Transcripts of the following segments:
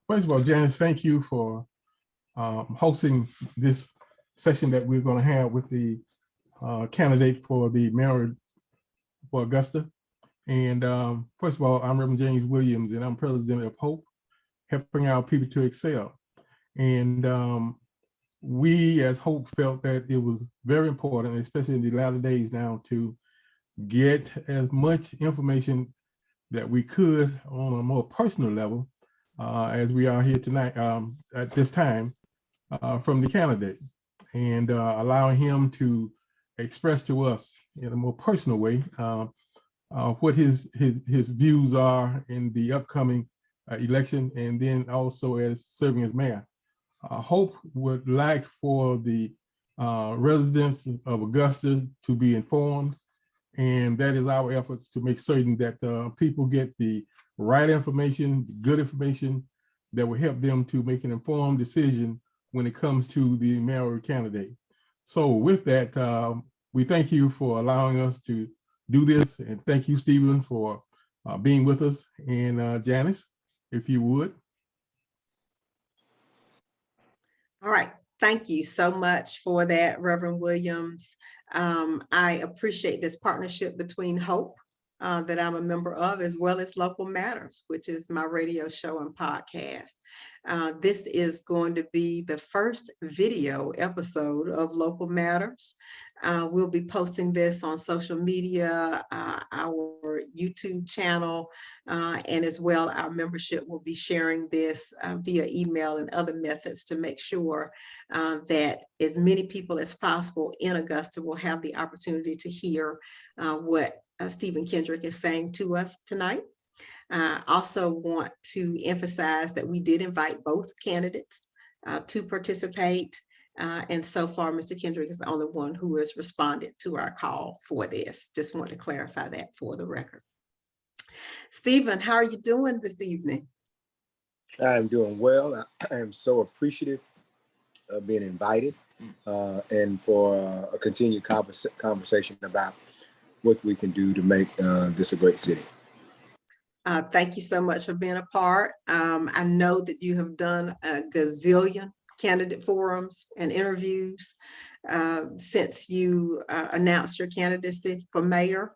First of all, Janice, thank you for hosting this session that we're going to have with the candidate for the mayor for Augusta. And first of all, I'm Reverend James Williams, and I'm president of Hope, helping our people to excel. And we as Hope felt that it was very important, especially in the latter days now, to get as much information that we could on a more personal level as we are here tonight at this time from the candidate, and allowing him to express to us in a more personal way what his views are in the upcoming election, and then also as serving as mayor. Hope would like for the residents of Augusta to be informed, and that is our efforts to make certain that people get the right information, good information that will help them to make an informed decision when it comes to the mayoral candidate. So with that, we thank you for allowing us to do this, and thank you, Steven, for being with us. And Janice, if you would. All right. Thank you so much for that, Reverend Williams. I appreciate this partnership between Hope, that I'm a member of, as well as Local Matters, which is my radio show and podcast. This is going to be the first video episode of Local Matters. We'll be posting this on social media, our YouTube channel, and as well, our membership will be sharing this via email and other methods to make sure that as many people as possible in Augusta will have the opportunity to hear what Steven Kendrick is saying to us tonight. I also want to emphasize that we did invite both candidates to participate. And so far, Mr. Kendrick is the only one who has responded to our call for this. Just want to clarify that for the record. Steven, how are you doing this evening? I'm doing well. I am so appreciative of being invited and for a continued conversation about what we can do to make this a great city. Thank you so much for being a part. I know that you have done a gazillion candidate forums and interviews since you announced your candidacy for mayor.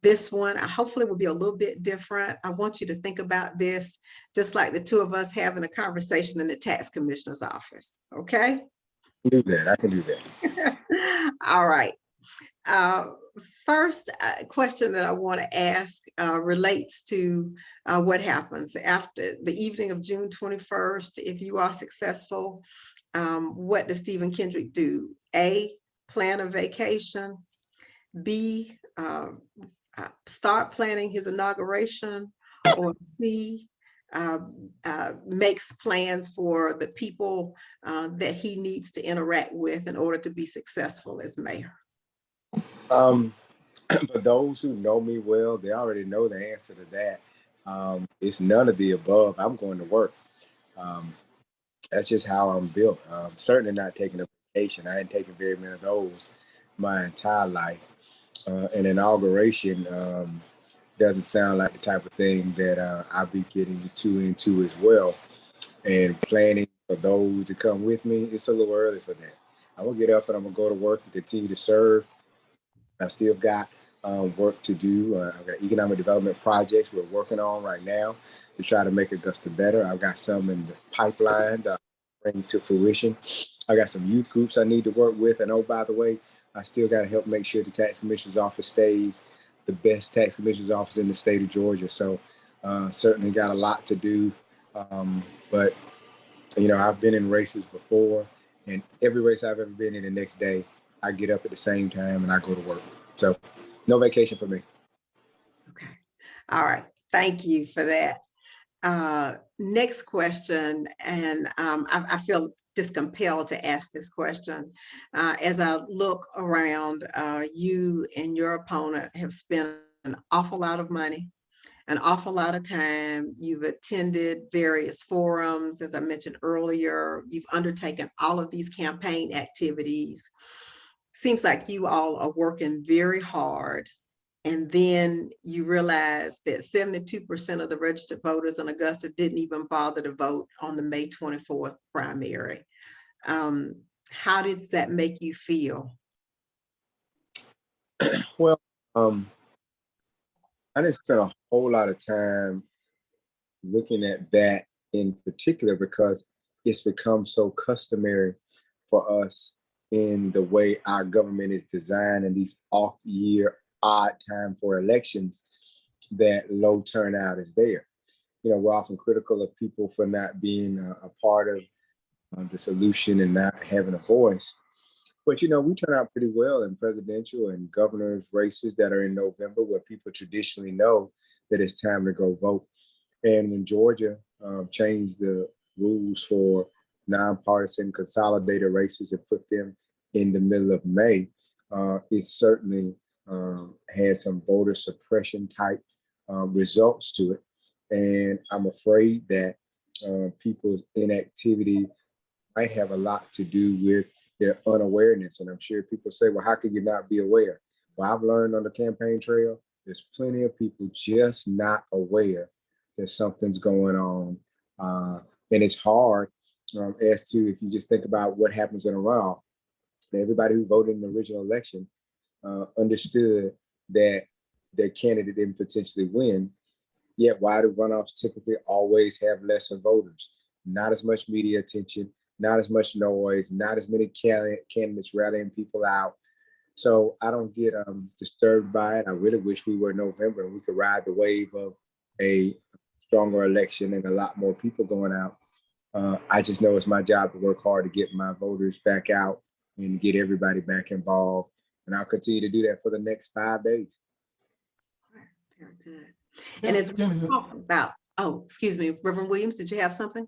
This one hopefully will be a little bit different. I want you to think about this just like the two of us having a conversation in the tax commissioner's office, okay? I can do that. I can do that. All right. First question that I want to ask relates to what happens after the evening of June 21st. If you are successful, what does Steven Kendrick do? A, plan a vacation. B, start planning his inauguration. Or C, makes plans for the people that he needs to interact with in order to be successful as mayor. For those who know me well, they already know the answer to that. It's none of the above. I'm going to work. That's just how I'm built. Certainly not taking a vacation. I ain't taken very many of those my entire life. An inauguration doesn't sound like the type of thing that I'll be getting too into as well. And planning for those to come with me, it's a little early for that. I'm gonna get up and I'm gonna go to work and continue to serve. I still got work to do. I've got economic development projects we're working on right now to try to make Augusta better. I've got some in the pipeline to bring to fruition. I got some youth groups I need to work with. And oh, by the way, I still got to help make sure the tax commissioner's office stays the best tax commissioner's office in the state of Georgia. So certainly got a lot to do. But, you know, I've been in races before, and every race I've ever been in, the next day, I get up at the same time and I go to work. So no vacation for me. Okay. All right. Thank you for that. Next question, and I feel just compelled to ask this question. As I look around, you and your opponent have spent an awful lot of money, an awful lot of time. You've attended various forums, as I mentioned earlier. You've undertaken all of these campaign activities. Seems like you all are working very hard And then you realize that 72% of the registered voters in Augusta didn't even bother to vote on the May 24th primary. How did that make you feel? Well, I didn't spend a whole lot of time looking at that in particular because it's become so customary for us in the way our government is designed in these off year, odd time for elections that low turnout is there. You know, we're often critical of people for not being a part of the solution and not having a voice. But, you know, we turn out pretty well in presidential and governor's races that are in November where people traditionally know that it's time to go vote. And when Georgia changed the rules for nonpartisan consolidated races and put them in the middle of May, it certainly had some voter suppression type results to it. And I'm afraid that people's inactivity might have a lot to do with their unawareness. And I'm sure people say, well, how can you not be aware? Well, I've learned on the campaign trail, there's plenty of people just not aware that something's going on. And it's hard as to, if you just think about what happens in a runoff, everybody who voted in the original election understood that their candidate didn't potentially win. Yet why do runoffs typically always have lesser voters? Not as much media attention, not as much noise, not as many candidates rallying people out. So I don't get disturbed by it. I really wish we were November and we could ride the wave of a stronger election and a lot more people going out. I just know it's my job to work hard to get my voters back out and get everybody back involved. And I'll continue to do that for the next 5 days. Very good. And as we talk about, oh, excuse me, Reverend Williams, did you have something?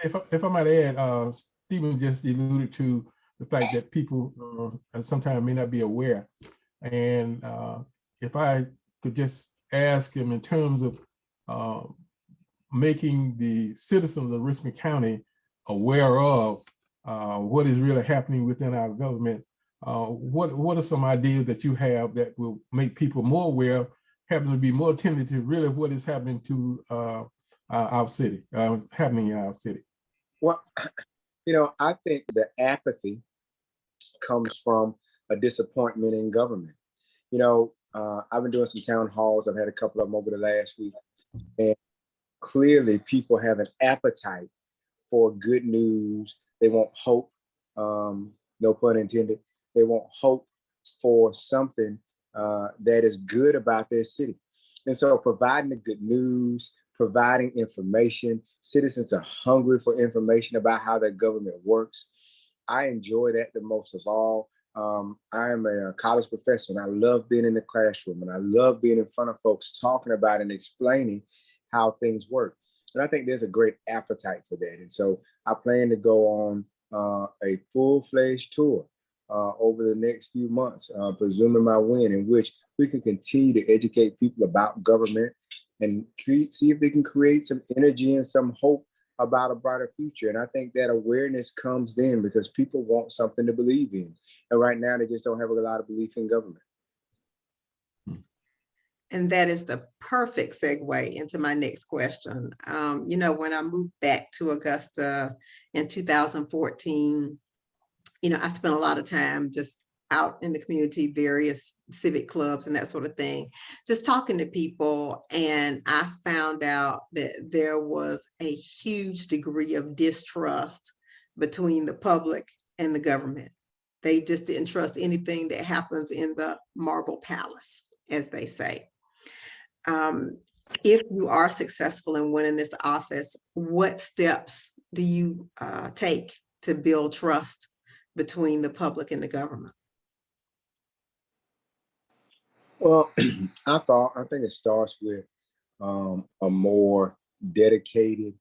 If I might add, Stephen just alluded to the fact that people sometimes may not be aware. And if I could just ask him in terms of making the citizens of Richmond County aware of what is really happening within our government, what are some ideas that you have that will make people more aware, having to be more attentive to really what is happening to our city, happening in our city? Well, you know, I think the apathy comes from a disappointment in government. You know, I've been doing some town halls. I've had a couple of them over the last week. And clearly people have an appetite for good news. They want hope, no pun intended. They want hope for something that is good about their city. And so providing the good news, providing information, citizens are hungry for information about how their government works. I enjoy that the most of all. I am a college professor and I love being in the classroom and I love being in front of folks talking about and explaining how things work. And I think there's a great appetite for that. And so I plan to go on a full-fledged tour over the next few months, presuming my win, in which we can continue to educate people about government and see if they can create some energy and some hope about a brighter future. And I think that awareness comes then because people want something to believe in. And right now they just don't have a lot of belief in government. And that is the perfect segue into my next question. You know, when I moved back to Augusta in 2014, you know, I spent a lot of time just out in the community, various civic clubs and that sort of thing, just talking to people. And I found out that there was a huge degree of distrust between the public and the government. They just didn't trust anything that happens in the marble palace, as they say. If you are successful in winning this office, what steps do you take to build trust between the public and the government? Well, I think it starts with a more dedicated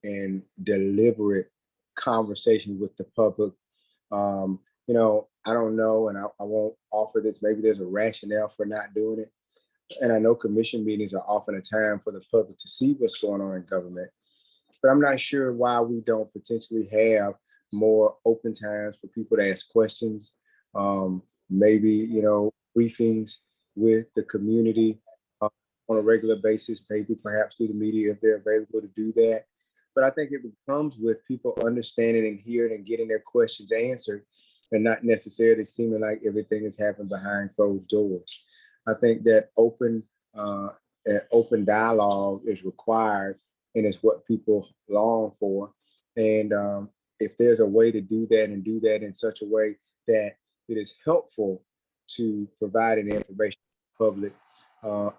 and deliberate conversation with the public. You know, I don't know, and I won't offer this. Maybe there's a rationale for not doing it. And I know commission meetings are often a time for the public to see what's going on in government. But I'm not sure why we don't potentially have more open times for people to ask questions. Maybe, you know, briefings with the community on a regular basis, maybe perhaps through the media if they're available to do that. But I think it comes with people understanding and hearing and getting their questions answered, and not necessarily seeming like everything is happening behind closed doors. I think that open dialogue is required, and it's what people long for. And if there's a way to do that and do that in such a way that it is helpful to providing information to the public,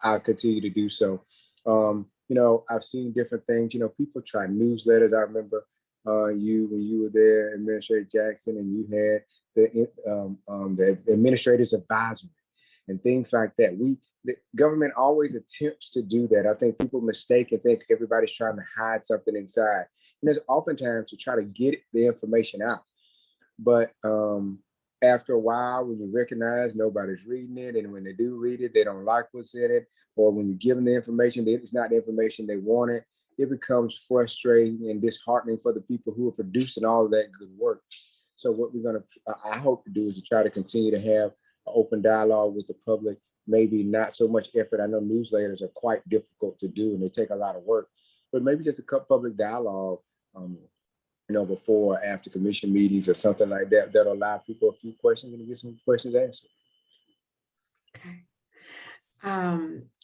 I'll continue to do so. I've seen different things. People try newsletters. I remember when you were there, Administrator Jackson, and you had the administrators advisory and things like that. The government always attempts to do that. I think people mistake and think everybody's trying to hide something inside. And there's oftentimes to try to get the information out. But after a while, when you recognize nobody's reading it, and when they do read it, they don't like what's in it, or when you give them the information, it's not the information they wanted, it becomes frustrating and disheartening for the people who are producing all of that good work. So what I hope to do is to try to continue to have an open dialogue with the public, maybe not so much effort. I know newsletters are quite difficult to do and they take a lot of work, but maybe just a public dialogue, before or after commission meetings or something like that, that'll allow people a few questions and get some questions answered. Okay.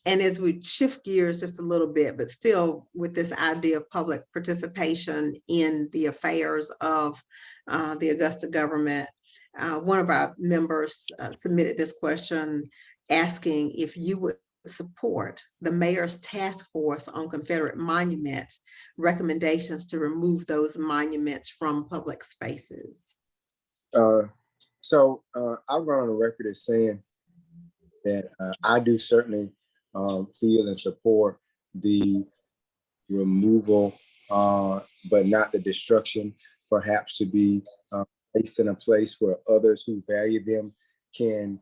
And as we shift gears just a little bit, but still with this idea of public participation in the affairs of the Augusta government, one of our members submitted this question asking if you would support the mayor's task force on Confederate monuments recommendations to remove those monuments from public spaces. So I'll run on the record as saying that I do certainly feel and support the removal, but not the destruction, perhaps to be placed in a place where others who value them can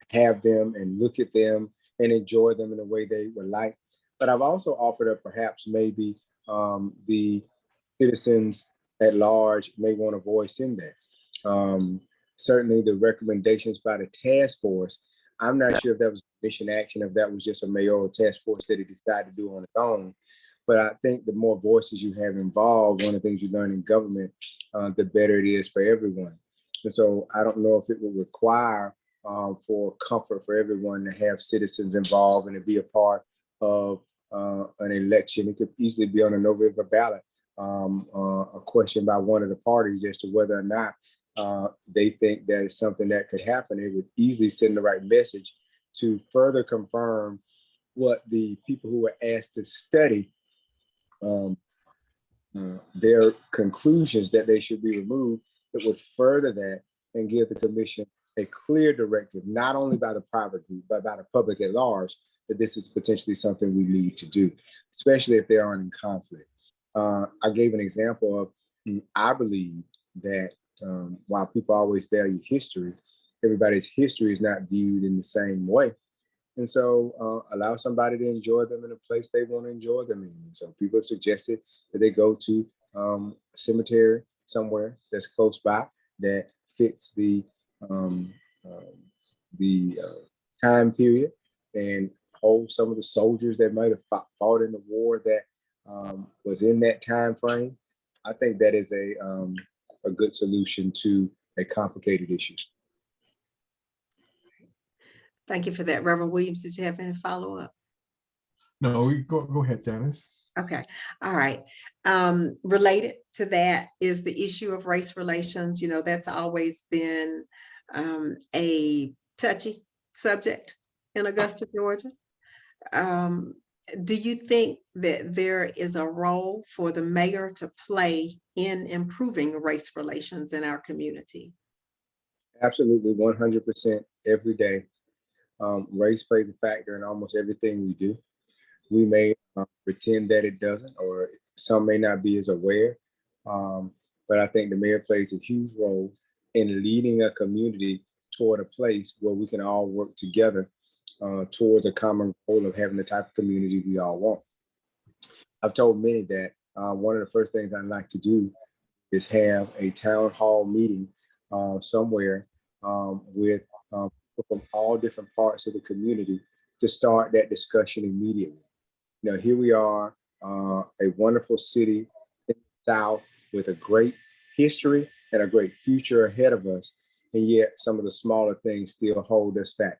have them and look at them and enjoy them in a way they would like. But I've also offered up perhaps maybe the citizens at large may want a voice in that. Certainly the recommendations by the task force, I'm not sure if that was mission action, if that was just a mayoral task force that it decided to do on its own. But I think the more voices you have involved, one of the things you learn in government, the better it is for everyone. And so I don't know if it would require for comfort for everyone to have citizens involved and to be a part of an election. It could easily be on a November ballot, a question by one of the parties as to whether or not they think that is something that could happen. It would easily send the right message to further confirm what the people who were asked to study their conclusions that they should be removed. It would further that and give the commission a clear directive, not only by the private group, but by the public at large, that this is potentially something we need to do, especially if they aren't in conflict. I gave an example of, I believe that while people always value history, everybody's history is not viewed in the same way. And so allow somebody to enjoy them in a place they want to enjoy them in. And so people have suggested that they go to a cemetery somewhere that's close by that fits the time period and hold some of the soldiers that might have fought in the war that was in that time frame. I think that is a good solution to a complicated issue. Thank you for that. Reverend Williams, did you have any follow-up? No, go ahead, Janice. Okay, all right. Related to that is the issue of race relations. That's always been a touchy subject in Augusta, Georgia. Do you think that there is a role for the mayor to play in improving race relations in our community? Absolutely, 100% every day. Race plays a factor in almost everything we do. We may pretend that it doesn't, or some may not be as aware. But I think the mayor plays a huge role in leading a community toward a place where we can all work together towards a common goal of having the type of community we all want. I've told many that one of the first things I'd like to do is have a town hall meeting somewhere with from all different parts of the community to start that discussion immediately. You know, here we are, a wonderful city in the South with a great history and a great future ahead of us. And yet some of the smaller things still hold us back.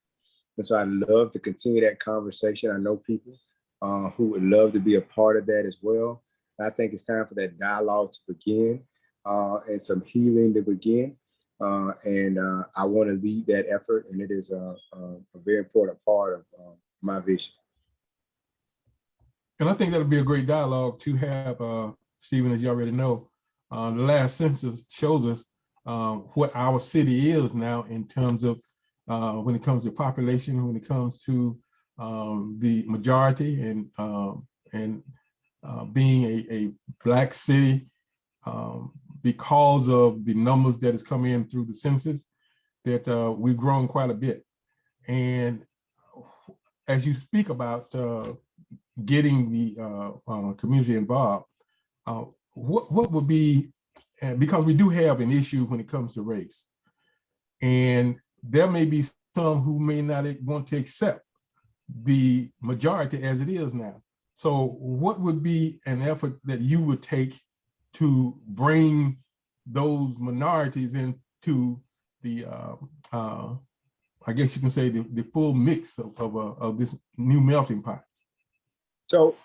And so I'd love to continue that conversation. I know people who would love to be a part of that as well. I think it's time for that dialogue to begin and some healing to begin. I want to lead that effort, and it is a very important part of my vision. And I think that'll be a great dialogue to have, Stephen, as you already know. The last census shows us what our city is now in terms of when it comes to population, when it comes to the majority and being a Black city, because of the numbers that has come in through the census, that we've grown quite a bit. And as you speak about getting the community involved, what would be, because we do have an issue when it comes to race, and there may be some who may not want to accept the majority as it is now. So what would be an effort that you would take to bring those minorities into the, I guess you can say, the full mix of this new melting pot? So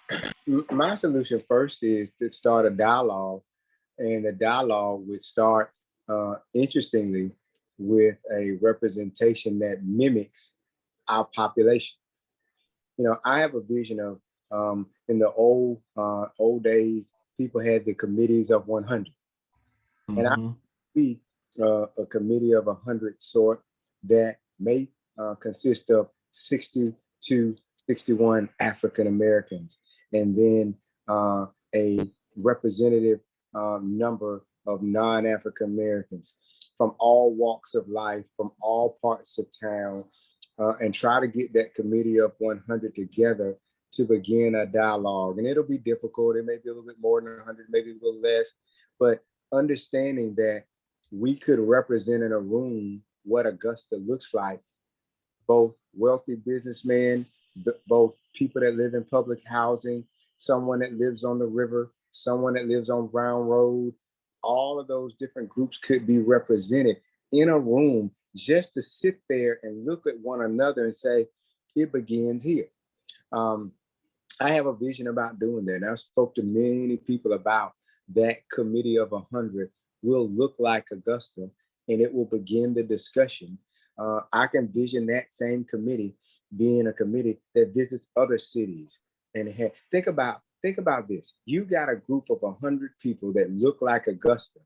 my solution first is to start a dialogue, and the dialogue would start, interestingly, with a representation that mimics our population. You know, I have a vision of, in the old days, people had the committees of 100. Mm-hmm. And I see a committee of 100 sort that may consist of 60 to 61 African Americans, and then a representative number of non-African Americans from all walks of life, from all parts of town, and try to get that committee of 100 together to begin a dialogue. And it'll be difficult. It may be a little bit more than 100, maybe a little less, but understanding that we could represent in a room what Augusta looks like, both wealthy businessmen, both people that live in public housing, someone that lives on the river, someone that lives on Brown Road. All of those different groups could be represented in a room just to sit there and look at one another and say, it begins here. I have a vision about doing that. And I've spoke to many people about that committee of 100 will look like Augusta, and it will begin the discussion. I can vision that same committee being a committee that visits other cities. And think about this. You got a group of 100 people that look like Augusta,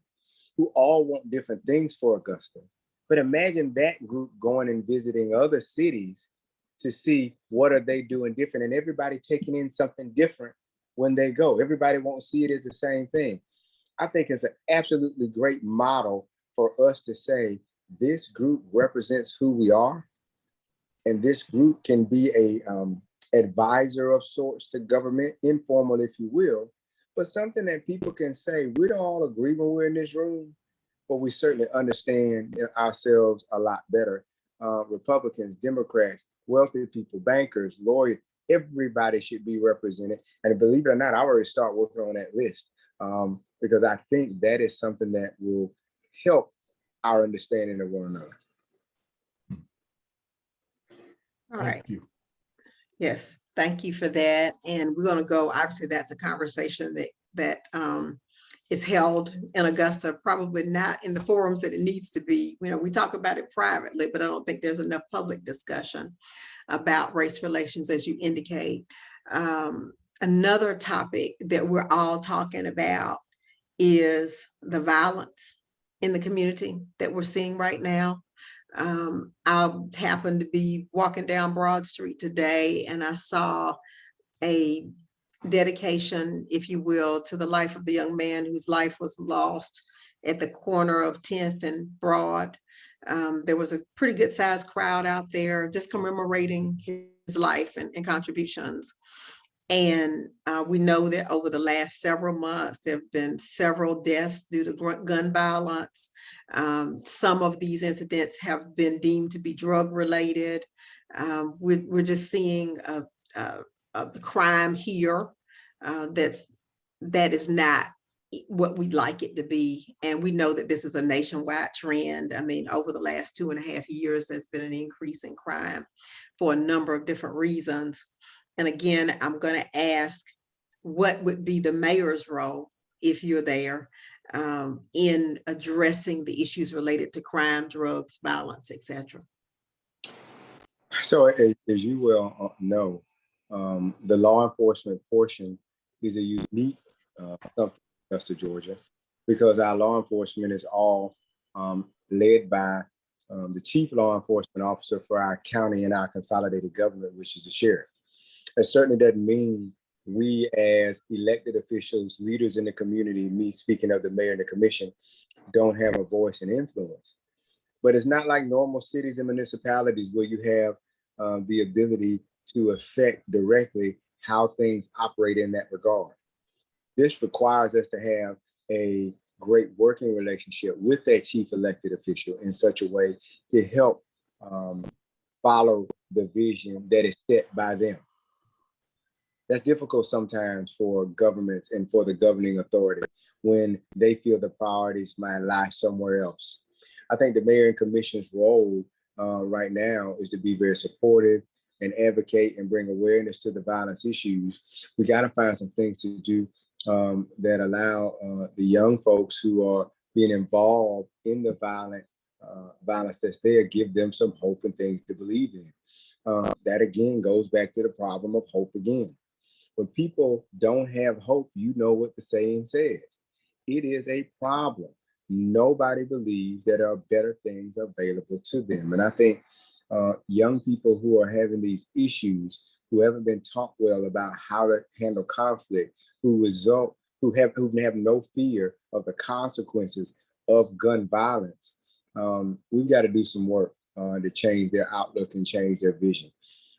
who all want different things for Augusta. But imagine that group going and visiting other cities to see what are they doing different, and everybody taking in something different when they go. Everybody won't see it as the same thing. I think it's an absolutely great model for us to say, this group represents who we are, and this group can be a advisor of sorts to government, informal, if you will, but something that people can say, we don't all agree when we're in this room, but we certainly understand ourselves a lot better. Republicans, Democrats, wealthy people, bankers, lawyers, everybody should be represented. And believe it or not, I already start working on that list because I think that is something that will help our understanding of one another. All right. Thank you. Yes, thank you for that. And we're going to go, obviously that's a conversation that is held in Augusta, probably not in the forums that it needs to be. You know, we talk about it privately, but I don't think there's enough public discussion about race relations, as you indicate. Another topic that we're all talking about is the violence in the community that we're seeing right now. I happened to be walking down Broad Street today, and I saw a dedication, if you will, to the life of the young man whose life was lost at the corner of 10th and Broad. There was a pretty good sized crowd out there just commemorating his life and contributions. And we know that over the last several months, there have been several deaths due to gun violence. Some of these incidents have been deemed to be drug related. We're just seeing a crime here that is not what we'd like it to be. And we know that this is a nationwide trend. I mean, over the last 2.5 years, there's been an increase in crime for a number of different reasons. And again, I'm going to ask, what would be the mayor's role, if you're there, in addressing the issues related to crime, drugs, violence, etc.? So as you well know, the law enforcement portion is a unique something in Augusta, Georgia, because our law enforcement is all led by the chief law enforcement officer for our county and our consolidated government, which is the sheriff. It certainly doesn't mean we as elected officials, leaders in the community, me speaking of the mayor and the commission, don't have a voice and influence. But it's not like normal cities and municipalities where you have the ability to affect directly how things operate in that regard. This requires us to have a great working relationship with that chief elected official in such a way to help follow the vision that is set by them. That's difficult sometimes for governments and for the governing authority when they feel the priorities might lie somewhere else. I think the mayor and commission's role right now is to be very supportive and advocate and bring awareness to the violence issues. We got to find some things to do that allow the young folks who are being involved in the violence that's there, give them some hope and things to believe in. That again goes back to the problem of hope again. When people don't have hope, you know what the saying says. It is a problem. Nobody believes that there are better things available to them. And I think young people who are having these issues, who haven't been taught well about how to handle conflict, who have no fear of the consequences of gun violence, we've got to do some work to change their outlook and change their vision.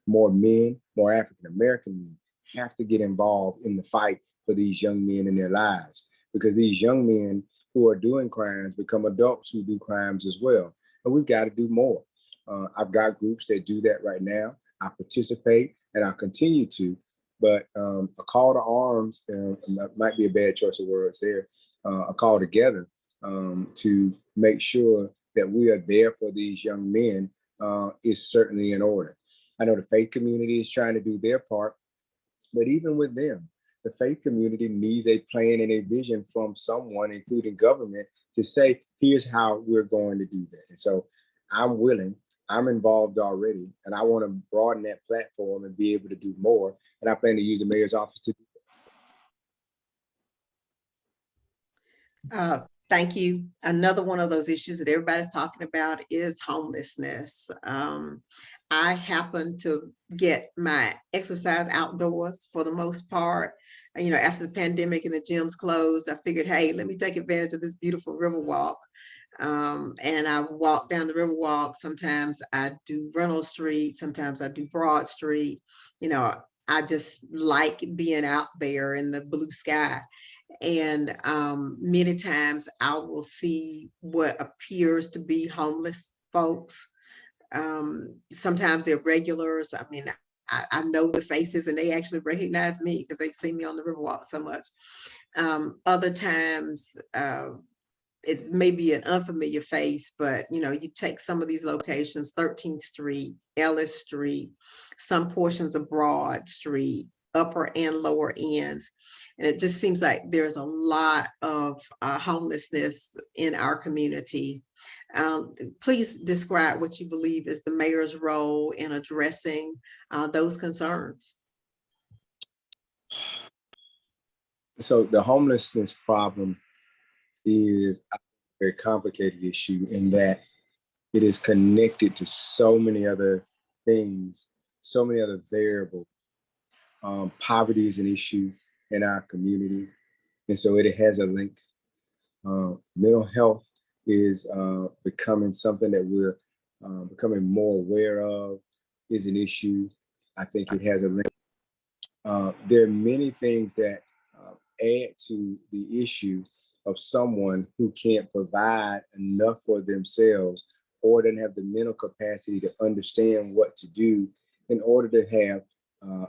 More men, more African-American men have to get involved in the fight for these young men in their lives, because these young men who are doing crimes become adults who do crimes as well. And we've got to do more. I've got groups that do that right now. I participate and I continue to, but a call to arms might be a bad choice of words there, a call together to make sure that we are there for these young men is certainly in order. I know the faith community is trying to do their part, but even with them, the faith community needs a plan and a vision from someone, including government, to say, here's how we're going to do that. And so I'm willing, I'm involved already, and I want to broaden that platform and be able to do more. And I plan to use the mayor's office to do that. Thank you. Another one of those issues that everybody's talking about is homelessness. I happen to get my exercise outdoors for the most part. You know, after the pandemic and the gyms closed, I figured, hey, let me take advantage of this beautiful river walk. And I walk down the river walk. Sometimes I do Reynolds Street. Sometimes I do Broad Street. You know, I just like being out there in the blue sky. And many times I will see what appears to be homeless folks. Sometimes they're regulars. I mean, I know the faces and they actually recognize me because they've seen me on the Riverwalk so much. Other times it's maybe an unfamiliar face, but you know, you take some of these locations, 13th Street, Ellis Street, some portions of Broad Street, upper and lower ends. And it just seems like there's a lot of homelessness in our community. Please describe what you believe is the mayor's role in addressing those concerns. So the homelessness problem is a very complicated issue in that it is connected to so many other things, so many other variables. Poverty is an issue in our community, and so it has a link. Mental health is becoming something that we're becoming more aware of, is an issue. I think it has a link. there are many things that add to the issue of someone who can't provide enough for themselves or doesn't have the mental capacity to understand what to do in order to have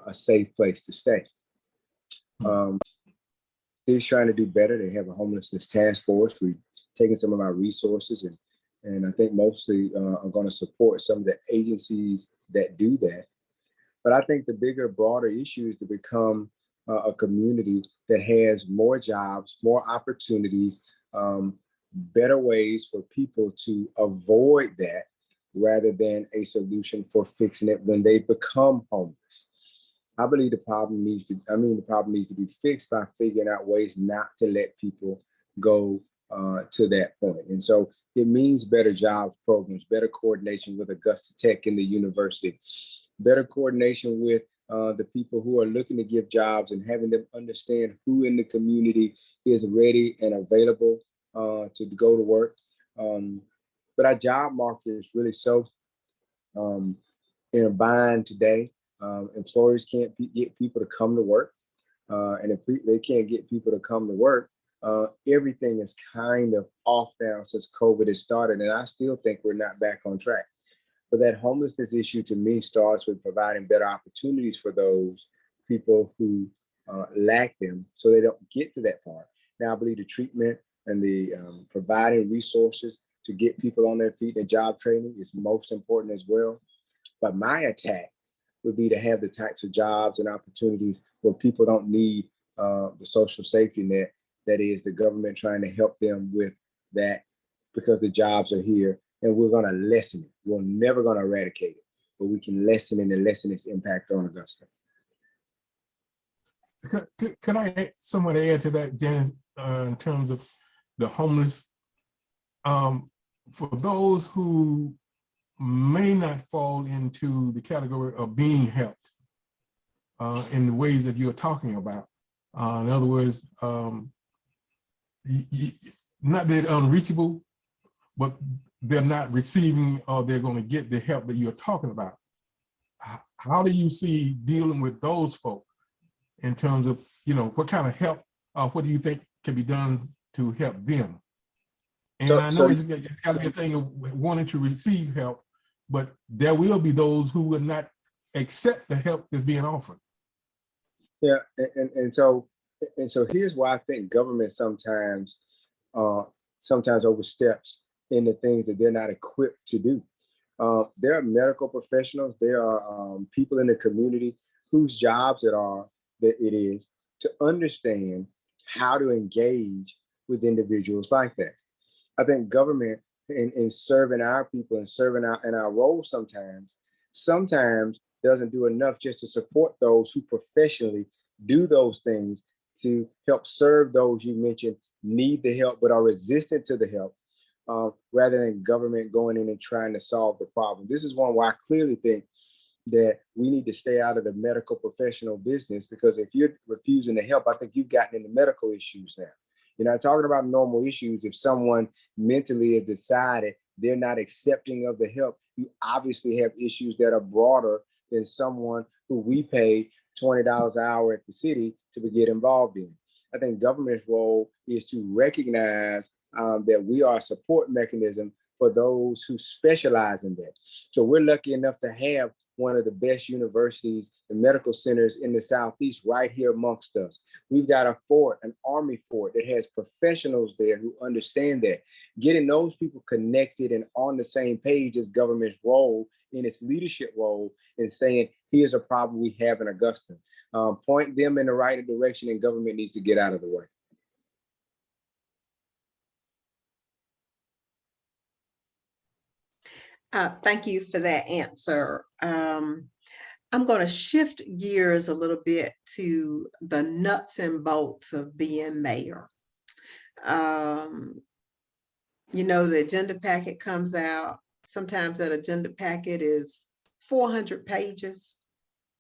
a safe place to stay. City's trying to do better. They have a homelessness task force. We've taken some of our resources and I think mostly are going to support some of the agencies that do that. But I think the bigger, broader issue is to become a community that has more jobs, more opportunities, better ways for people to avoid that rather than a solution for fixing it when they become homeless. I believe the problem needs to be fixed by figuring out ways not to let people go to that point. And so it means better jobs programs, better coordination with Augusta Tech and the university, better coordination with the people who are looking to give jobs and having them understand who in the community is ready and available to go to work. But our job market is really so in a bind today. Employers can't get people to come to work. And if they can't get people to come to work, everything is kind of off now since COVID has started. And I still think we're not back on track. But that homelessness issue to me starts with providing better opportunities for those people who lack them so they don't get to that part. Now, I believe the treatment and the providing resources to get people on their feet and job training is most important as well. But my attack would be to have the types of jobs and opportunities where people don't need the social safety net, that is the government trying to help them with that because the jobs are here and we're going to lessen it. We're never going to eradicate it, but we can lessen it and lessen its impact on Augusta. Could I somewhat add to that, Janice, in terms of the homeless? For those who may not fall into the category of being helped in the ways that you're talking about. In other words, not that unreachable, but they're not receiving or they're going to get the help that you're talking about. How do you see dealing with those folks in terms of, what kind of help, what do you think can be done to help them? And I know it's got to be a thing of wanting to receive help, but there will be those who will not accept the help that's being offered. Yeah, and so here's why I think government sometimes oversteps in the things that they're not equipped to do. There are medical professionals, there are people in the community whose jobs it is to understand how to engage with individuals like that. I think government in serving our people and serving in our role sometimes doesn't do enough just to support those who professionally do those things to help serve those you mentioned need the help but are resistant to the help, rather than government going in and trying to solve the problem. This is one where I clearly think that we need to stay out of the medical professional business, because if you're refusing to help, I think you've gotten into medical issues now. You're not talking about normal issues. If someone mentally has decided they're not accepting of the help, you obviously have issues that are broader than someone who we pay $20 an hour at the city to get involved in. I think government's role is to recognize that we are a support mechanism for those who specialize in that. So we're lucky enough to have one of the best universities and medical centers in the Southeast right here amongst us. We've got a fort, an Army fort that has professionals there who understand that. Getting those people connected and on the same page is government's role in its leadership role in saying, here's a problem we have in Augusta. Point them in the right direction, and government needs to get out of the way. Thank you for that answer. I'm going to shift gears a little bit to the nuts and bolts of being mayor. The agenda packet comes out. Sometimes that agenda packet is 400 pages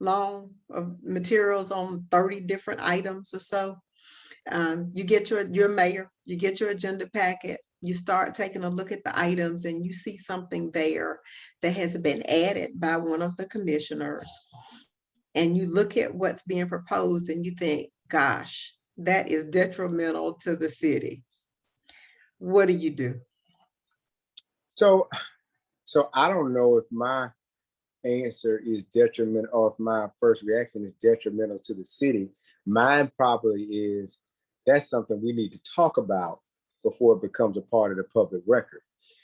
long of materials on 30 different items or so. You get your mayor, you get your agenda packet, you start taking a look at the items and you see something there that has been added by one of the commissioners. and you look at what's being proposed and you think, gosh, that is detrimental to the city, what do you do? So, so I don't know if my answer is detrimental or if my first reaction is detrimental to the city. Mine probably is that's something we need to talk about before it becomes a part of the public record.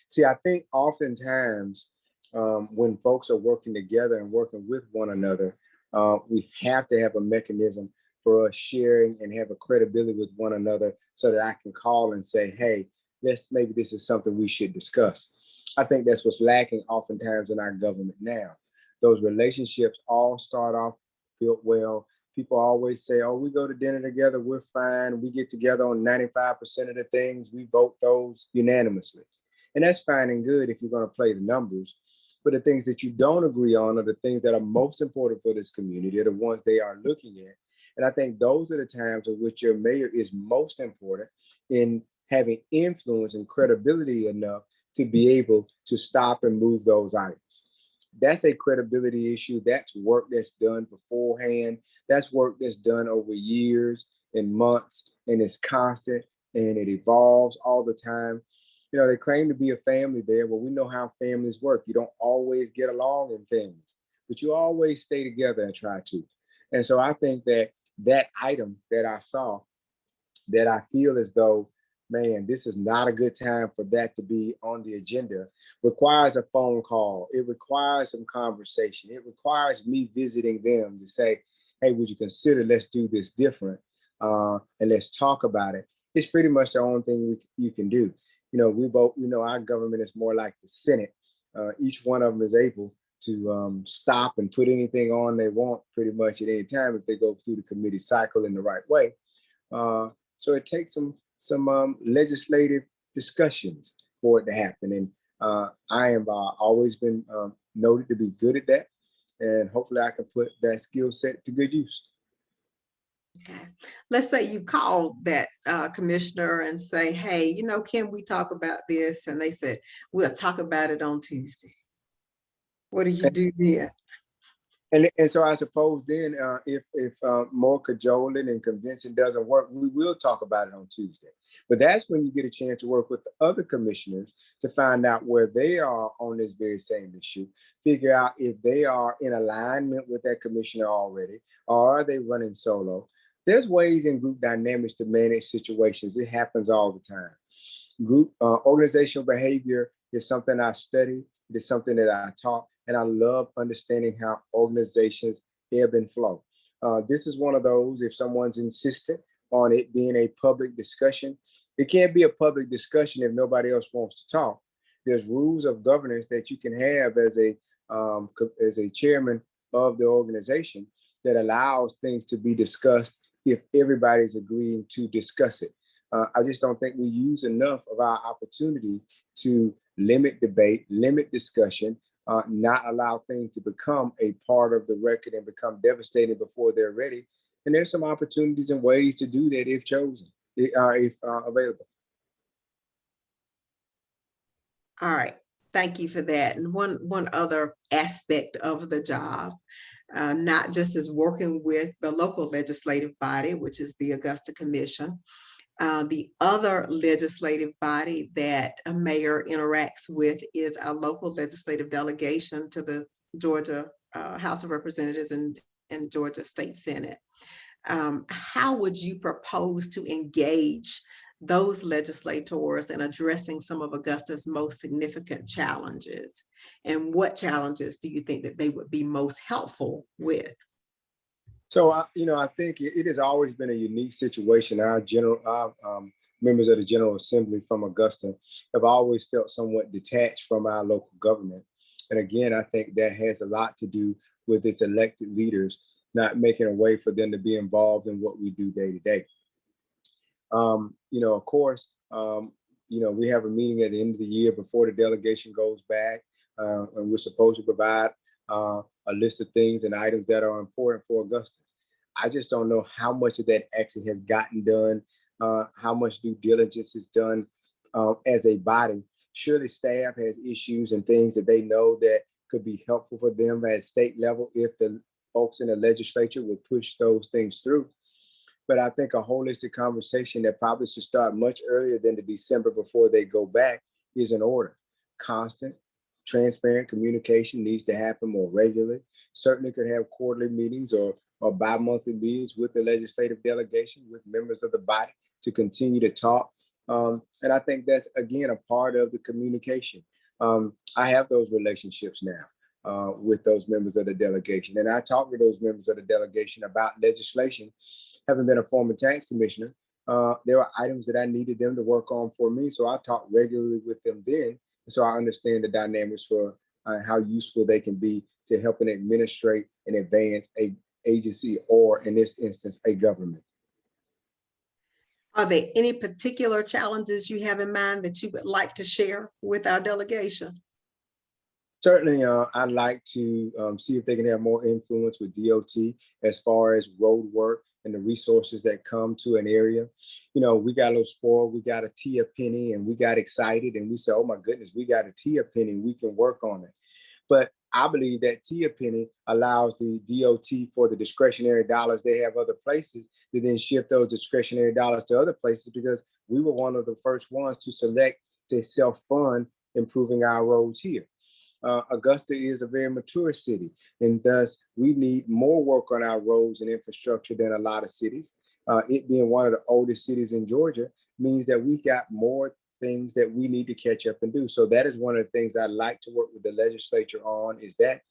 See, I think oftentimes when folks are working together and working with one another, we have to have a mechanism for us sharing and have a credibility with one another so that I can call and say, hey, maybe this is something we should discuss. I think that's what's lacking oftentimes in our government now. Those relationships all start off built well. People always say, oh, we go to dinner together, we're fine. We get together on 95% of the things, we vote those unanimously. And that's fine and good if you're going to play the numbers. But the things that you don't agree on are the things that are most important for this community, are the ones they are looking at. And I think those are the times in which your mayor is most important in having influence and credibility enough to be able to stop and move those items. That's a credibility issue. That's work that's done beforehand. That's work that's done over years and months, and it's constant and it evolves all the time. You know, they claim to be a family there, but we know how families work. You don't always get along in families, but you always stay together and try to. And so I think that that item that I saw, that I feel as though, man, this is not a good time for that to be on the agenda, requires a phone call. It requires some conversation. It requires me visiting them to say, hey, would you consider, let's do this different and let's talk about it. It's pretty much the only thing you can do. You know, we both, you know, our government is more like the Senate. Each one of them is able to stop and put anything on they want pretty much at any time if they go through the committee cycle in the right way. So it takes some legislative discussions for it to happen. And I have always been noted to be good at that. And hopefully I can put that skill set to good use. Okay. Let's say you call that commissioner and say, hey, you know, can we talk about this? And they said, we'll talk about it on Tuesday. What do you do then? And so I suppose then if more cajoling and convincing doesn't work, we will talk about it on Tuesday. But that's when you get a chance to work with the other commissioners to find out where they are on this very same issue, figure out if they are in alignment with that commissioner already, or are they running solo. There's ways in group dynamics to manage situations. It happens all the time. Group organizational behavior is something I study. It is something that I taught. And I love understanding how organizations ebb and flow. This is one of those, if someone's insistent on it being a public discussion, it can't be a public discussion if nobody else wants to talk. There's rules of governance that you can have as a chairman of the organization that allows things to be discussed if everybody's agreeing to discuss it. I just don't think we use enough of our opportunity to limit debate, limit discussion, not allow things to become a part of the record and become devastating before they're ready. And there's some opportunities and ways to do that if chosen, if available. All right. Thank you for that. And one other aspect of the job, not just as working with the local legislative body, which is the Augusta Commission, the other legislative body that a mayor interacts with is a local legislative delegation to the Georgia House of Representatives and Georgia State Senate. How would you propose to engage those legislators in addressing some of Augusta's most significant challenges? And what challenges do you think that they would be most helpful with? So, I think it has always been a unique situation. Our members of the General Assembly from Augusta have always felt somewhat detached from our local government. And again, I think that has a lot to do with its elected leaders not making a way for them to be involved in what we do day to day. Of course, we have a meeting at the end of the year before the delegation goes back, and we're supposed to provide a list of things and items that are important for Augusta. I just don't know how much of that actually has gotten done, how much due diligence is done as a body. Surely staff has issues and things that they know that could be helpful for them at state level if the folks in the legislature would push those things through. But I think a holistic conversation that probably should start much earlier than the December before they go back is in order. Constant, transparent communication needs to happen more regularly. Certainly could have quarterly meetings or bi-monthly meetings with the legislative delegation, with members of the body to continue to talk. And I think that's, again, a part of the communication. I have those relationships now with those members of the delegation. And I talk to those members of the delegation about legislation. Having been a former tax commissioner, there were items that I needed them to work on for me. So I talk regularly with them then. So I understand the dynamics for how useful they can be to helping administrate and advance a agency, or in this instance, a government. Are there any particular challenges you have in mind that you would like to share with our delegation? Certainly, I'd like to see if they can have more influence with DOT as far as road work and the resources that come to an area. You know, we got a little spoiled, we got a T a penny, and we got excited and we said, oh my goodness, we got a T a penny, we can work on it. But I believe that T a penny allows the DOT for the discretionary dollars they have other places to then shift those discretionary dollars to other places, because we were one of the first ones to select to self-fund improving our roads here. Augusta is a very mature city, and thus we need more work on our roads and infrastructure than a lot of cities. It being one of the oldest cities in Georgia means that we got more things that we need to catch up and do. So that is one of the things I'd like to work with the legislature on, is that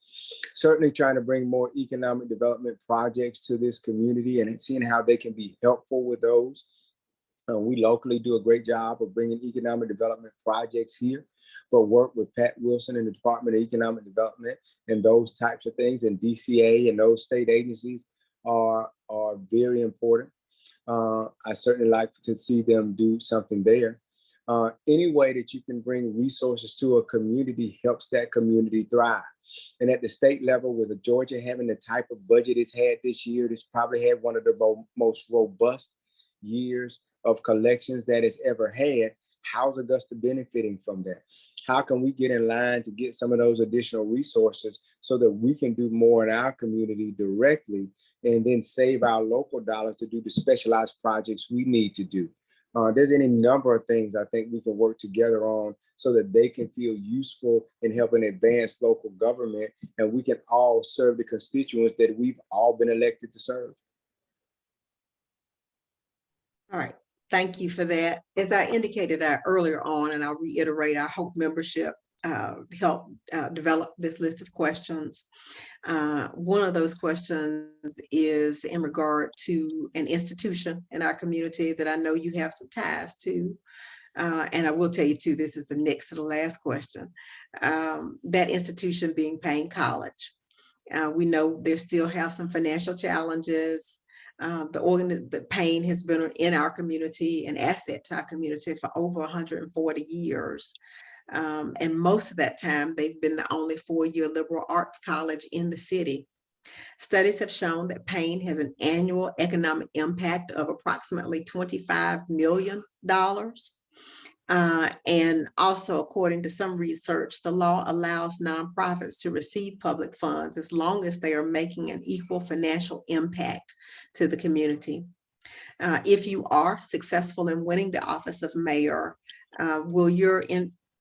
certainly trying to bring more economic development projects to this community and seeing how they can be helpful with those. We locally do a great job of bringing economic development projects here, but work with Pat Wilson and the Department of Economic Development and those types of things, and DCA and those state agencies are very important. I certainly like to see them do something there. Any way that you can bring resources to a community helps that community thrive. And at the state level, with Georgia having the type of budget it's had this year, it's probably had one of the most robust years of collections that it's ever had. How's Augusta benefiting from that? How can we get in line to get some of those additional resources so that we can do more in our community directly, and then save our local dollars to do the specialized projects we need to do? There's any number of things I think we can work together on so that they can feel useful in helping advance local government, and we can all serve the constituents that we've all been elected to serve. All right, thank you for that. As I indicated earlier on, and I'll reiterate, our HOPE membership helped develop this list of questions. One of those questions is in regard to an institution in our community that I know you have some ties to. And I will tell you too, this is the next to the last question. That institution being Payne College. We know they still have some financial challenges. The Payne has been in our community, an asset to our community for over 140 years. And most of that time, they've been the only four-year liberal arts college in the city. Studies have shown that Payne has an annual economic impact of approximately $25 million. And also, according to some research, the law allows nonprofits to receive public funds as long as they are making an equal financial impact to the community. If you are successful in winning the office of mayor, will your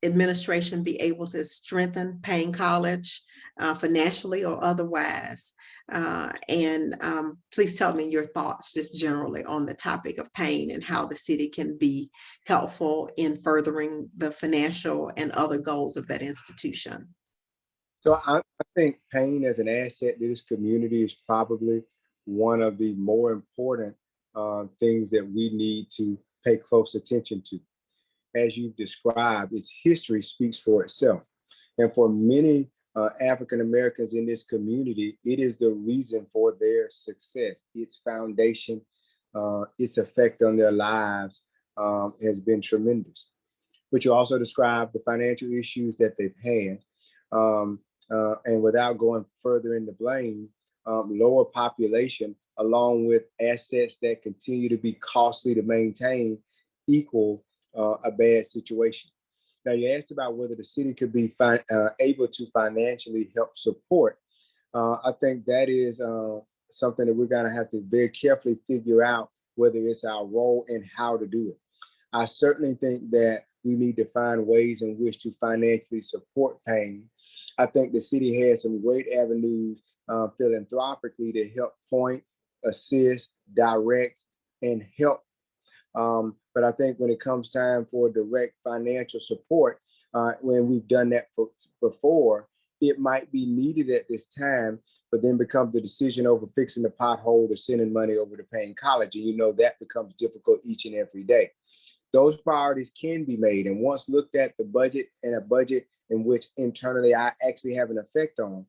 administration be able to strengthen Payne College financially or otherwise? And please tell me your thoughts just generally on the topic of Payne and how the city can be helpful in furthering the financial and other goals of that institution. So I think Payne as an asset to this community is probably one of the more important things that we need to pay close attention to. As you've described, its history speaks for itself. And for many African Americans in this community, it is the reason for their success. Its foundation, its effect on their lives has been tremendous. But you also described the financial issues that they've had. And without going further into blame, lower population, along with assets that continue to be costly to maintain, equal a bad situation. Now, you asked about whether the city could be able to financially help support. I think that is something that we're going to have to very carefully figure out whether it's our role and how to do it. I certainly think that we need to find ways in which to financially support pain. I think the city has some great avenues philanthropically to help point, assist, direct, and help. But I think when it comes time for direct financial support, when we've done that before, it might be needed at this time, but then becomes the decision over fixing the pothole or sending money over to paying college. And you know that becomes difficult each and every day. Those priorities can be made. And once looked at the budget and a budget in which internally I actually have an effect on,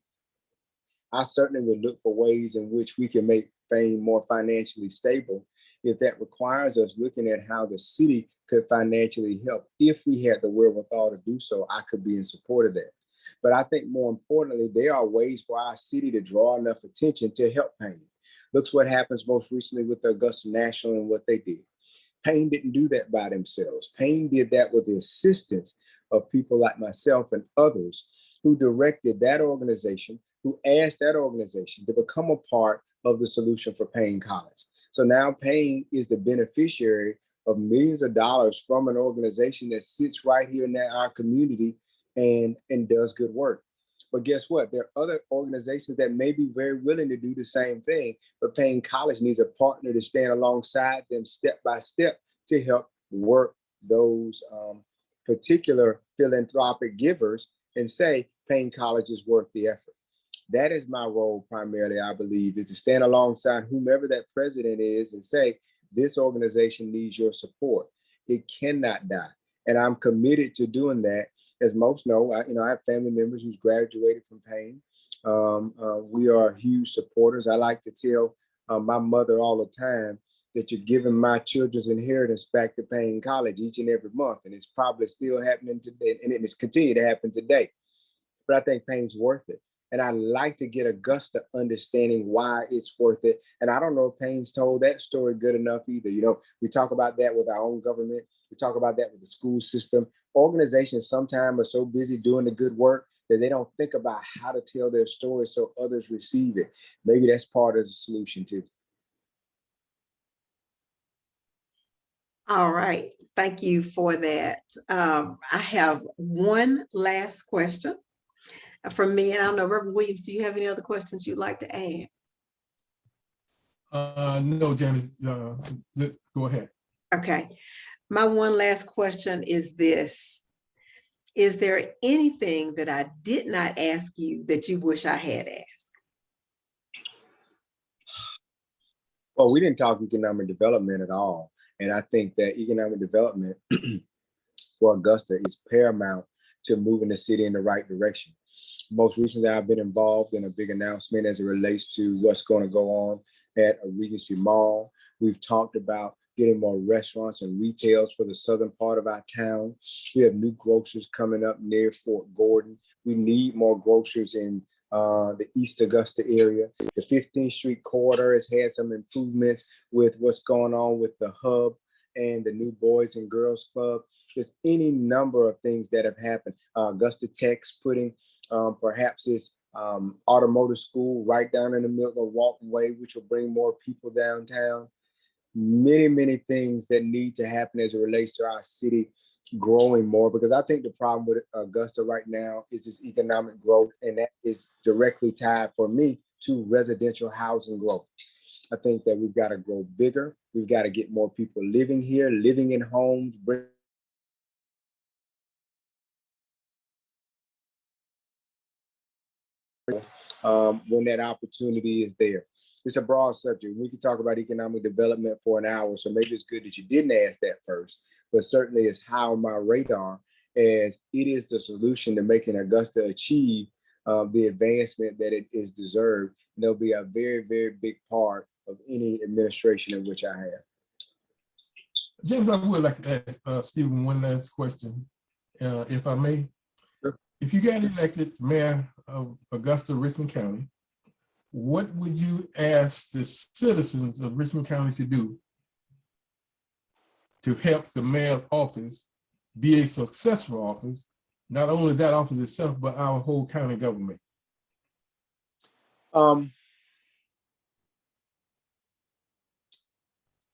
I certainly would look for ways in which we can make Fame more financially stable. If that requires us looking at how the city could financially help, if we had the wherewithal to do so, I could be in support of that. But I think more importantly, there are ways for our city to draw enough attention to help Payne. Looks what happens most recently with the Augusta National and what they did. Payne didn't do that by themselves. Payne did that with the assistance of people like myself and others who directed that organization, who asked that organization to become a part of the solution for Payne College. So now Payne is the beneficiary of millions of dollars from an organization that sits right here in our community and does good work. But guess what? There are other organizations that may be very willing to do the same thing, but Payne College needs a partner to stand alongside them step by step to help work those particular philanthropic givers and say Payne College is worth the effort. That is my role primarily, I believe, is to stand alongside whomever that president is and say, this organization needs your support. It cannot die. And I'm committed to doing that. As most know, I have family members who's graduated from Payne. We are huge supporters. I like to tell my mother all the time that you're giving my children's inheritance back to Payne College each and every month. And it's probably still happening today, and it's continued to happen today. But I think Payne's worth it. And I like to get Augusta understanding why it's worth it. And I don't know if Payne's told that story good enough either. You know, we talk about that with our own government. We talk about that with the school system. Organizations sometimes are so busy doing the good work that they don't think about how to tell their story so others receive it. Maybe that's part of the solution too. All right, thank you for that. I have one last question from me, and I don't know, Reverend Williams, do you have any other questions you'd like to add? No, Janice, go ahead. Okay, my one last question is this. Is there anything that I did not ask you that you wish I had asked? Well, we didn't talk economic development at all. And I think that economic development for Augusta is paramount to moving the city in the right direction. Most recently, I've been involved in a big announcement as it relates to what's going to go on at a Regency Mall. We've talked about getting more restaurants and retails for the southern part of our town. We have new grocers coming up near Fort Gordon. We need more grocers in the East Augusta area. The 15th Street corridor has had some improvements with what's going on with the hub and the new Boys and Girls Club. There's any number of things that have happened. Augusta Tech's putting perhaps this automotive school right down in the middle of the walkway, which will bring more people downtown. Many, many things that need to happen as it relates to our city growing more, because I think the problem with Augusta right now is this economic growth, and that is directly tied for me to residential housing growth. I think that we've got to grow bigger. We've got to get more people living here, living in homes, when that opportunity is there. It's a broad subject. We could talk about economic development for an hour, so maybe it's good that you didn't ask that first, but certainly it's high on my radar as it is the solution to making Augusta achieve the advancement that it is deserved. And there'll be a very, very big part of any administration in which I have. James, I would like to ask Steven one last question, if I may. Sure. If you got elected mayor of Augusta, Richmond County, what would you ask the citizens of Richmond County to do to help the mayor's office be a successful office, not only that office itself, but our whole county government?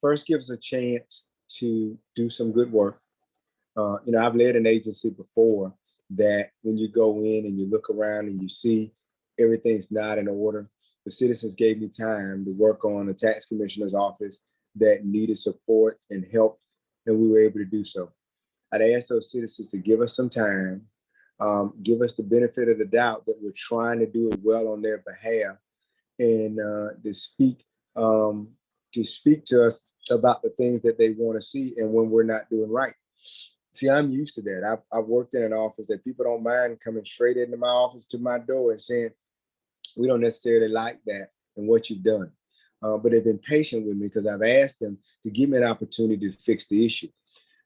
First, gives a chance to do some good work. I've led an agency before that when you go in and you look around and you see everything's not in order, the citizens gave me time to work on a tax commissioner's office that needed support and help, and we were able to do so. I'd ask those citizens to give us some time, give us the benefit of the doubt that we're trying to do it well on their behalf, and to speak to us about the things that they want to see and when we're not doing right. See, I'm used to that. I've worked in an office that people don't mind coming straight into my office to my door and saying, we don't necessarily like that and what you've done. But they've been patient with me because I've asked them to give me an opportunity to fix the issue.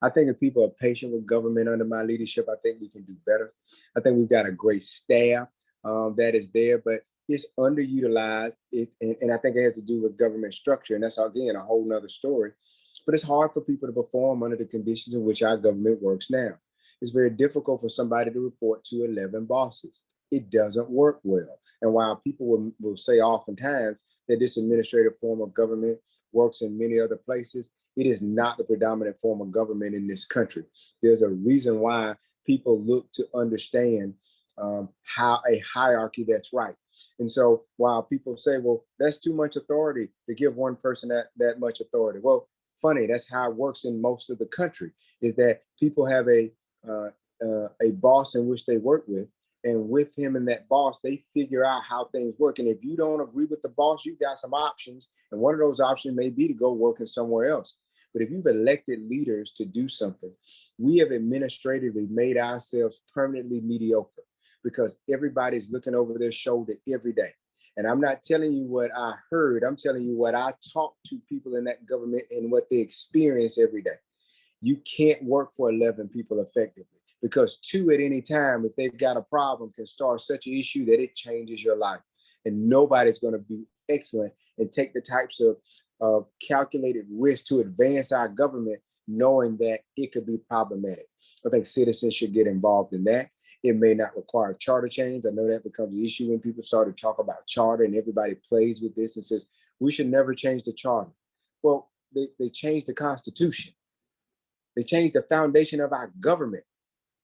I think if people are patient with government under my leadership, I think we can do better. I think we've got a great staff that is there, but it's underutilized. And I think it has to do with government structure. And that's, again, a whole nother story. But it's hard for people to perform under the conditions in which our government works now. It's very difficult for somebody to report to 11 bosses. It doesn't work well. And while people will say oftentimes that this administrative form of government works in many other places, it is not the predominant form of government in this country. There's a reason why people look to understand how a hierarchy that's right. And so while people say, well, that's too much authority to give one person that much authority. Well, funny, that's how it works in most of the country, is that people have a boss in which they work with, and with him and that boss, they figure out how things work. And if you don't agree with the boss, you've got some options. And one of those options may be to go working somewhere else. But if you've elected leaders to do something, we have administratively made ourselves permanently mediocre because everybody's looking over their shoulder every day. And I'm not telling you what I heard. I'm telling you what I talk to people in that government and what they experience every day. You can't work for 11 people effectively because 2 at any time, if they've got a problem, can start such an issue that it changes your life. And nobody's going to be excellent and take the types of calculated risk to advance our government, knowing that it could be problematic. I think citizens should get involved in that. It may not require charter change. I know that becomes an issue when people start to talk about charter and everybody plays with this and says, we should never change the charter. Well, they changed the Constitution. They changed the foundation of our government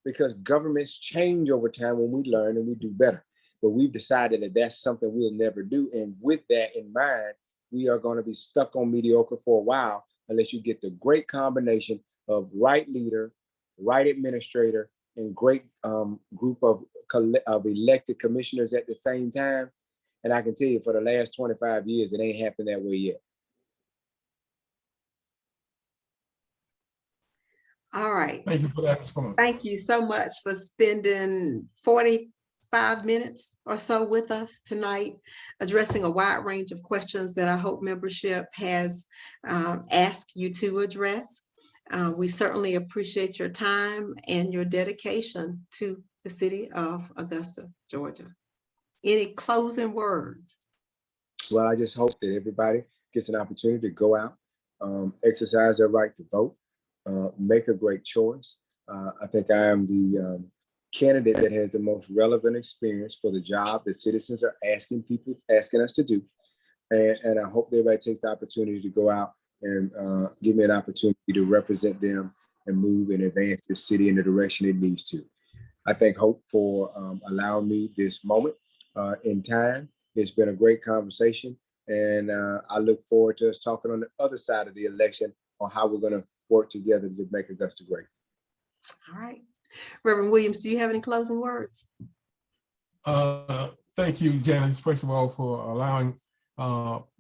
because governments change over time when we learn and we do better. But we've decided that that's something we'll never do. And with that in mind, we are going to be stuck on mediocre for a while unless you get the great combination of right leader, right administrator, and great group of elected commissioners at the same time. And I can tell you for the last 25 years, it ain't happened that way yet. All right. Thank you for that response. Thank you so much for spending 45 minutes or so with us tonight, addressing a wide range of questions that I hope membership has asked you to address. We certainly appreciate your time and your dedication to the city of Augusta, Georgia. Any closing words? Well, I just hope that everybody gets an opportunity to go out, exercise their right to vote, make a great choice. I think I am the candidate that has the most relevant experience for the job that citizens are asking us to do. And I hope everybody takes the opportunity to go out and give me an opportunity to represent them and move and advance the city in the direction it needs to. I thank Hope for allowing me this moment in time. It's been a great conversation, and I look forward to us talking on the other side of the election on how we're going to work together to make Augusta great. All right. Reverend Williams, do you have any closing words? Thank you, Janice, first of all, for allowing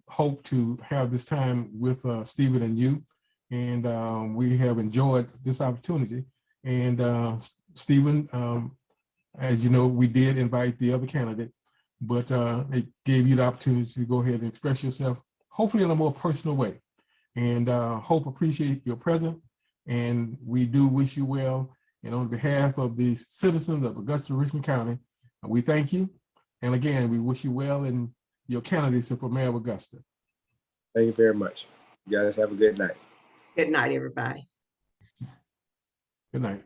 Hope to have this time with Steven and you. And we have enjoyed this opportunity. And Steven, as you know, we did invite the other candidate, but it gave you the opportunity to go ahead and express yourself, hopefully in a more personal way. And Hope appreciate your presence, and we do wish you well. And on behalf of the citizens of Augusta, Richland County, we thank you. And again, we wish you well in your candidacy for Mayor of Augusta. Thank you very much. You guys have a good night. Good night, everybody. Good night.